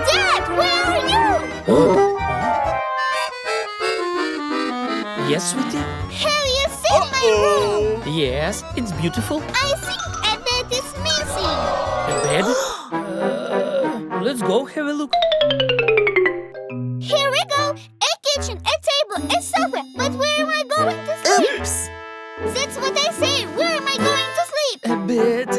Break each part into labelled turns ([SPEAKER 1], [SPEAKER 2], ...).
[SPEAKER 1] Dad, where are you?
[SPEAKER 2] Yes, sweetie?
[SPEAKER 1] Have you seen my room?
[SPEAKER 2] Yes, it's beautiful.
[SPEAKER 1] I think a bed is missing.
[SPEAKER 2] A bed? Let's go have a look.
[SPEAKER 1] Here we go. A kitchen, a table, a sofa. But where am I going to sleep?
[SPEAKER 3] Oops!
[SPEAKER 1] That's what I say. Where am I going to sleep?
[SPEAKER 2] A bed.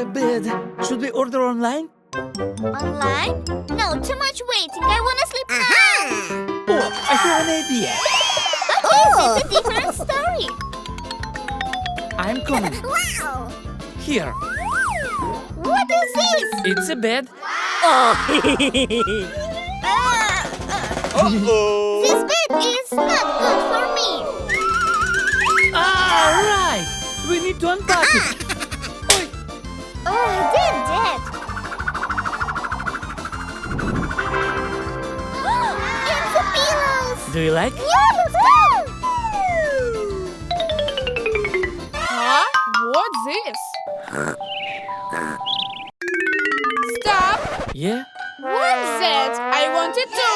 [SPEAKER 2] Should we order online?
[SPEAKER 1] Online? No, too much waiting. I want to sleep now.
[SPEAKER 2] Oh, I have an idea.
[SPEAKER 1] Okay, that's a different story.
[SPEAKER 2] I'm coming.
[SPEAKER 1] Wow!
[SPEAKER 2] Here.
[SPEAKER 1] What is this?
[SPEAKER 2] It's a bed.
[SPEAKER 1] This bed is not good for me.
[SPEAKER 2] Ah, right. We need to unpack it. Oi.
[SPEAKER 1] Oh, Dad. It's the pillows.
[SPEAKER 2] Do you like?
[SPEAKER 1] Yeah, let's go.
[SPEAKER 4] Huh? What's this? Stop!
[SPEAKER 2] Yeah?
[SPEAKER 4] What's that? I wanted to.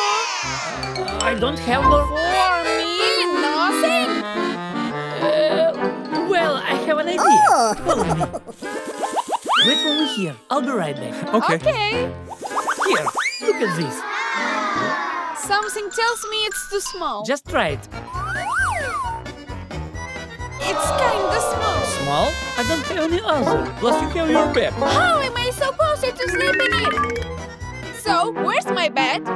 [SPEAKER 2] I don't have more.
[SPEAKER 4] For me, nothing.
[SPEAKER 2] Well, I have an idea. Follow me. Wait for me here. I'll be right back.
[SPEAKER 4] Okay.
[SPEAKER 2] Here, look at this.
[SPEAKER 4] Something tells me it's too small.
[SPEAKER 2] Just try it.
[SPEAKER 4] It's kinda small.
[SPEAKER 2] Small? I don't have any other. Plus you have your bed.
[SPEAKER 4] How am I supposed to sleep in it? So, where's my bed?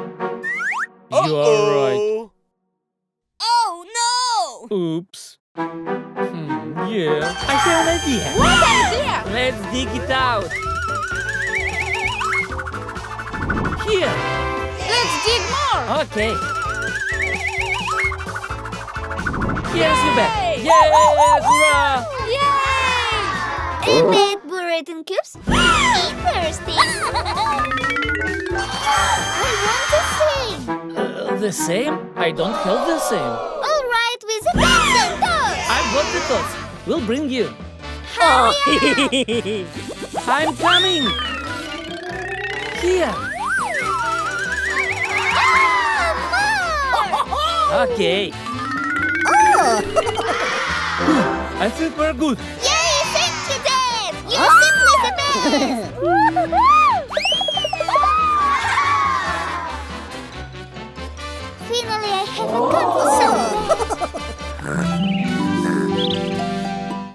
[SPEAKER 2] You are right.
[SPEAKER 3] Oh no!
[SPEAKER 2] Oops. Yeah. I have an idea.
[SPEAKER 4] What idea?
[SPEAKER 2] Let's dig it out. Here.
[SPEAKER 4] Let's dig more.
[SPEAKER 2] Okay. Here's your bed.
[SPEAKER 4] Yay!
[SPEAKER 2] Yes, hurrah!
[SPEAKER 4] Yay!
[SPEAKER 1] A bed buried in cubes? Interesting. I want to sing.
[SPEAKER 2] The same? I don't have the same.
[SPEAKER 1] All right, with the dogs and dogs.
[SPEAKER 2] I've got the tots. We'll bring you.
[SPEAKER 1] Hurry
[SPEAKER 2] I'm coming. Here.
[SPEAKER 1] Mom!
[SPEAKER 2] Okay. I think we're good.
[SPEAKER 1] Yeah!